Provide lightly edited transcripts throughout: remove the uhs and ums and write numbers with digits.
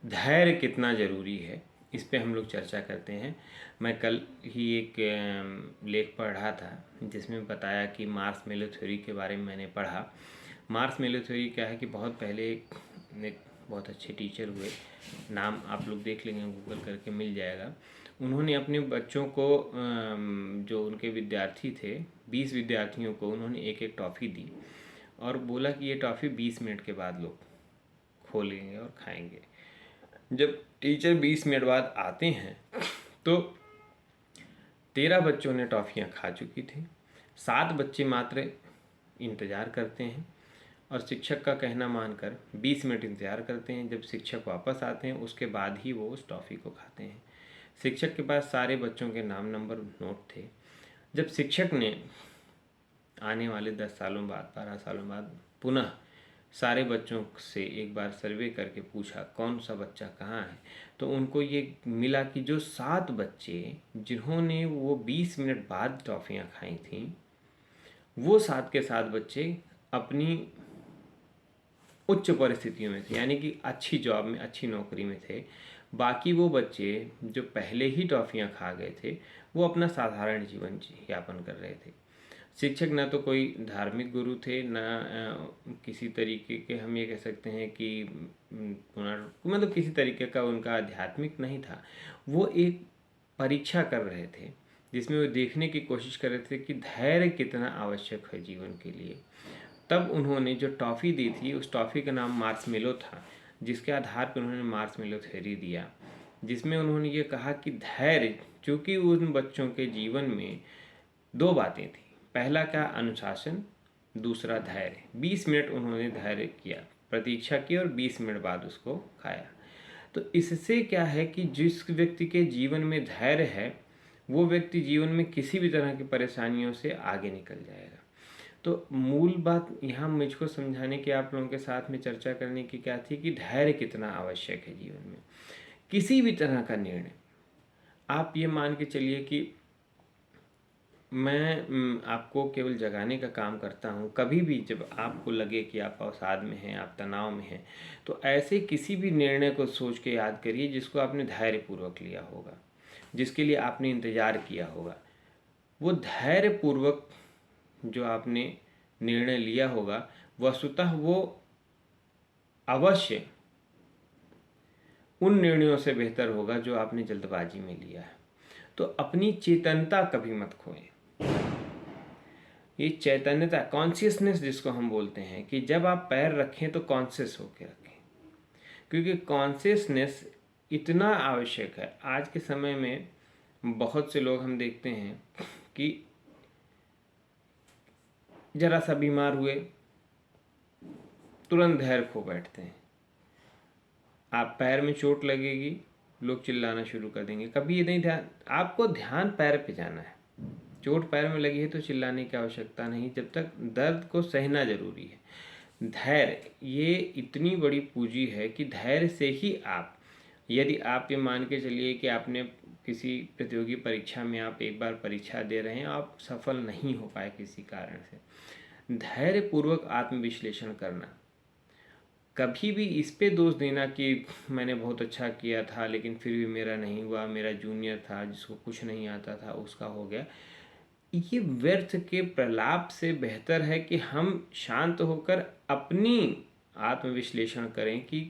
धैर्य कितना ज़रूरी है, इस पे हम लोग चर्चा करते हैं। मैं कल ही एक लेख पढ़ रहा था जिसमें बताया कि मार्शमैलो थ्योरी के बारे में मैंने पढ़ा। मार्शमैलो थ्योरी क्या है कि बहुत पहले एक बहुत अच्छे टीचर हुए, नाम आप लोग देख लेंगे, गूगल करके मिल जाएगा। उन्होंने अपने बच्चों को जो उनके विद्यार्थी थे, 20 विद्यार्थियों को उन्होंने एक एक टॉफ़ी दी और बोला कि ये टॉफ़ी 20 मिनट के बाद लोग खोलेंगे और खाएंगे। जब टीचर 20 मिनट बाद आते हैं तो 13 बच्चों ने टॉफ़ियाँ खा चुकी थी, 7 बच्चे मात्र इंतज़ार करते हैं और शिक्षक का कहना मानकर 20 मिनट इंतज़ार करते हैं। जब शिक्षक वापस आते हैं उसके बाद ही वो उस टॉफ़ी को खाते हैं। शिक्षक के पास सारे बच्चों के नाम नंबर नोट थे। जब शिक्षक ने आने वाले 10 सालों बाद, 12 सालों बाद पुनः सारे बच्चों से एक बार सर्वे करके पूछा कौन सा बच्चा कहाँ है, तो उनको ये मिला कि जो 7 बच्चे जिन्होंने वो 20 मिनट बाद टॉफ़ियाँ खाई थीं, वो 7 के 7 बच्चे अपनी उच्च परिस्थितियों में थे, यानी कि अच्छी जॉब में, अच्छी नौकरी में थे। बाकी वो बच्चे जो पहले ही टॉफ़ियाँ खा गए थे वो अपना साधारण जीवन यापन कर रहे थे। शिक्षक न तो कोई धार्मिक गुरु थे, न किसी तरीके के, हम ये कह सकते हैं कि मतलब किसी तरीके का उनका आध्यात्मिक नहीं था। वो एक परीक्षा कर रहे थे जिसमें वो देखने की कोशिश कर रहे थे कि धैर्य कितना आवश्यक है जीवन के लिए। तब उन्होंने जो टॉफ़ी दी थी उस टॉफ़ी का नाम मार्शमैलो था, जिसके आधार पर उन्होंने मार्शमैलो थ्योरी दिया, जिसमें उन्होंने ये कहा कि धैर्य, चूँकि उन बच्चों के जीवन में 2 बातें थी, पहला क्या, अनुशासन, दूसरा धैर्य। 20 मिनट उन्होंने धैर्य किया, प्रतीक्षा की और 20 मिनट बाद उसको खाया। तो इससे क्या है कि जिस व्यक्ति के जीवन में धैर्य है वो व्यक्ति जीवन में किसी भी तरह की परेशानियों से आगे निकल जाएगा। तो मूल बात यहाँ मुझको समझाने की, आप लोगों के साथ में चर्चा करने की क्या थी कि धैर्य कितना आवश्यक है जीवन में। किसी भी तरह का निर्णय, आप ये मान के चलिए कि मैं आपको केवल जगाने का काम करता हूँ। कभी भी जब आपको लगे कि आप अवसाद में हैं, आप तनाव में हैं, तो ऐसे किसी भी निर्णय को सोच के याद करिए जिसको आपने धैर्यपूर्वक लिया होगा, जिसके लिए आपने इंतज़ार किया होगा। वो धैर्यपूर्वक जो आपने निर्णय लिया होगा, वस्तुतः वो अवश्य उन निर्णयों से बेहतर होगा जो आपने जल्दबाजी में लिया है। तो अपनी चेतनता कभी मत खोएं। ये चैतन्यता, कॉन्शियसनेस जिसको हम बोलते हैं, कि जब आप पैर रखें तो कॉन्शियस होकर रखें, क्योंकि कॉन्शियसनेस इतना आवश्यक है। आज के समय में बहुत से लोग हम देखते हैं कि जरा सा बीमार हुए तुरंत धैर्य खो बैठते हैं। आप पैर में चोट लगेगी, लोग चिल्लाना शुरू कर देंगे। कभी ये नहीं ध्यान, आपको ध्यान पैर पे जाना है। चोट पैर में लगी है तो चिल्लाने की आवश्यकता नहीं, जब तक दर्द को सहना जरूरी है। धैर्य ये इतनी बड़ी पूंजी है कि धैर्य से ही आप, यदि आप ये मान के चलिए कि आपने किसी प्रतियोगी परीक्षा में आप एक बार परीक्षा दे रहे हैं, आप सफल नहीं हो पाए किसी कारण से, धैर्यपूर्वक आत्मविश्लेषण करना, कभी भी इस पे दोष देना कि मैंने बहुत अच्छा किया था लेकिन फिर भी मेरा नहीं हुआ, मेरा जूनियर था जिसको कुछ नहीं आता था उसका हो गया, ये व्यर्थ के प्रलाप से बेहतर है कि हम शांत होकर अपनी आत्मविश्लेषण करें कि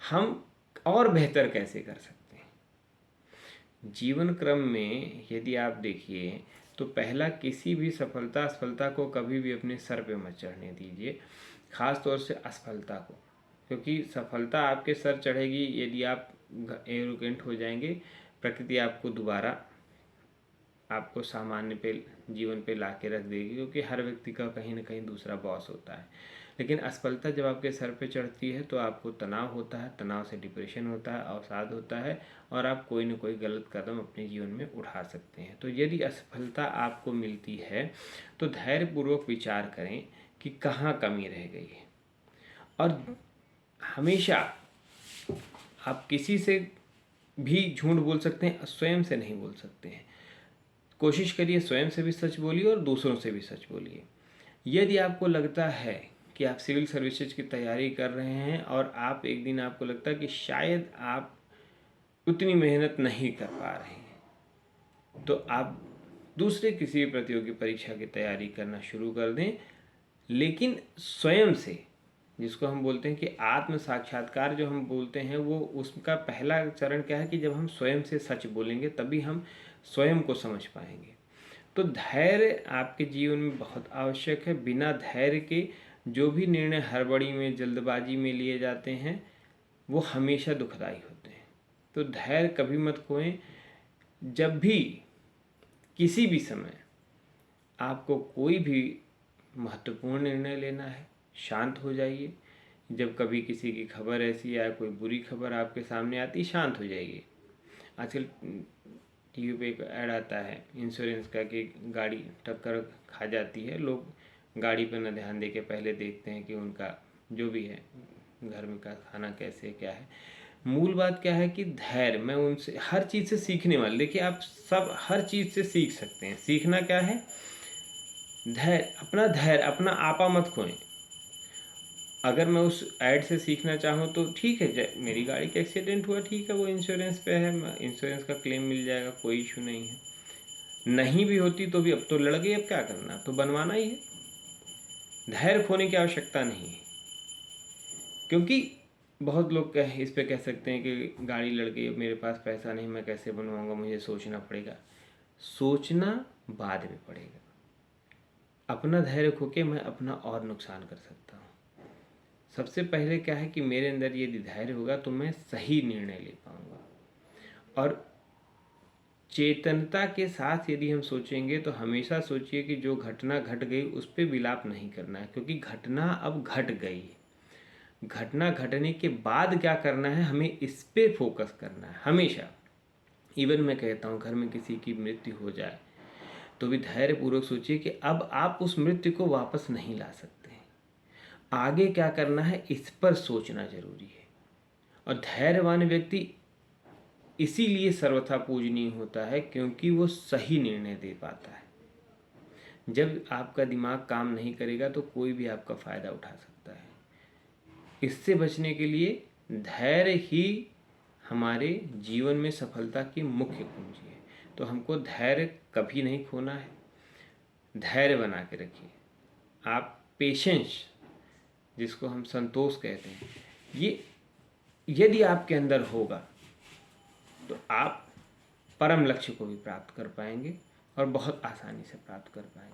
हम और बेहतर कैसे कर सकते हैं। जीवन क्रम में यदि आप देखिए तो पहला, किसी भी सफलता असफलता को कभी भी अपने सर पे मत चढ़ने दीजिए, ख़ास तौर से असफलता को, क्योंकि सफलता आपके सर चढ़ेगी यदि आप एरोगेंट हो जाएंगे, प्रकृति आपको दोबारा आपको सामान्य पे जीवन पे ला के रख देगी, क्योंकि हर व्यक्ति का कहीं ना कहीं दूसरा बॉस होता है। लेकिन असफलता जब आपके सर पे चढ़ती है तो आपको तनाव होता है, तनाव से डिप्रेशन होता है, अवसाद होता है और आप कोई ना कोई गलत कदम अपने जीवन में उठा सकते हैं। तो यदि असफलता आपको मिलती है तो धैर्यपूर्वक विचार करें कि कहाँ कमी रह गई है। और हमेशा आप किसी से भी झूठ बोल सकते हैं, स्वयं से नहीं बोल सकते हैं। कोशिश करिए स्वयं से भी सच बोलिए और दूसरों से भी सच बोलिए। यदि आपको लगता है कि आप सिविल सर्विसेज की तैयारी कर रहे हैं और आप एक दिन आपको लगता है कि शायद आप उतनी मेहनत नहीं कर पा रहे हैं, तो आप दूसरे किसी भी प्रतियोगी परीक्षा की तैयारी करना शुरू कर दें, लेकिन स्वयं से, जिसको हम बोलते हैं कि आत्म साक्षात्कार जो हम बोलते हैं, वो उसका पहला चरण क्या है कि जब हम स्वयं से सच बोलेंगे तभी हम स्वयं को समझ पाएंगे। तो धैर्य आपके जीवन में बहुत आवश्यक है। बिना धैर्य के जो भी निर्णय हड़बड़ी में, जल्दबाजी में लिए जाते हैं, वो हमेशा दुखदाई होते हैं। तो धैर्य कभी मत खोएं। जब भी किसी भी समय आपको कोई भी महत्वपूर्ण निर्णय लेना है, शांत हो जाइए। जब कभी किसी की खबर ऐसी या कोई बुरी खबर आपके सामने आती, शांत हो जाइए। आजकल टीवी पे एक ऐड आता है इंश्योरेंस का कि गाड़ी टक्कर खा जाती है, लोग गाड़ी पर न ध्यान दे के पहले देखते हैं कि उनका जो भी है घर में का खाना कैसे क्या है। मूल बात क्या है कि धैर्य, मैं उनसे हर चीज़ से सीखने वाले, देखिए आप सब हर चीज़ से सीख सकते हैं। सीखना क्या है? धैर्य, अपना आपा मत खोएं। अगर मैं उस ऐड से सीखना चाहूँ तो ठीक है, मेरी गाड़ी का एक्सीडेंट हुआ, ठीक है, वो इंश्योरेंस पे है, इंश्योरेंस का क्लेम मिल जाएगा, कोई इशू नहीं है। नहीं भी होती तो भी अब तो लड़ गई, अब क्या करना, अब तो बनवाना ही है। धैर्य खोने की आवश्यकता नहीं है, क्योंकि बहुत लोग इस पे कह सकते हैं कि गाड़ी लड़ गई, अब मेरे पास पैसा नहीं, मैं कैसे बनवाऊंगा, मुझे सोचना पड़ेगा। सोचना बाद में पड़ेगा। अपना धैर्य खो के मैं अपना और नुकसान कर सकता हूँ। सबसे पहले क्या है कि मेरे अंदर यदि धैर्य होगा तो मैं सही निर्णय ले पाऊंगा। और चेतनता के साथ यदि हम सोचेंगे तो हमेशा सोचिए कि जो घटना घट गई उस पर विलाप नहीं करना है, क्योंकि घटना अब घट गई। घटना घटने के बाद क्या करना है, हमें इस पे फोकस करना है हमेशा। इवन मैं कहता हूँ घर में किसी की मृत्यु हो जाए तो भी धैर्यपूर्वक सोचिए कि अब आप उस मृत्यु को वापस नहीं ला सकते। आगे क्या करना है इस पर सोचना जरूरी है। और धैर्यवान व्यक्ति इसीलिए सर्वथा पूजनीय होता है क्योंकि वो सही निर्णय दे पाता है। जब आपका दिमाग काम नहीं करेगा तो कोई भी आपका फ़ायदा उठा सकता है। इससे बचने के लिए धैर्य ही हमारे जीवन में सफलता की मुख्य कुंजी है। तो हमको धैर्य कभी नहीं खोना है, धैर्य बना के रखिए। आप पेशेंस, जिसको हम संतोष कहते हैं, ये यदि आपके अंदर होगा तो आप परम लक्ष्य को भी प्राप्त कर पाएंगे और बहुत आसानी से प्राप्त कर पाएंगे।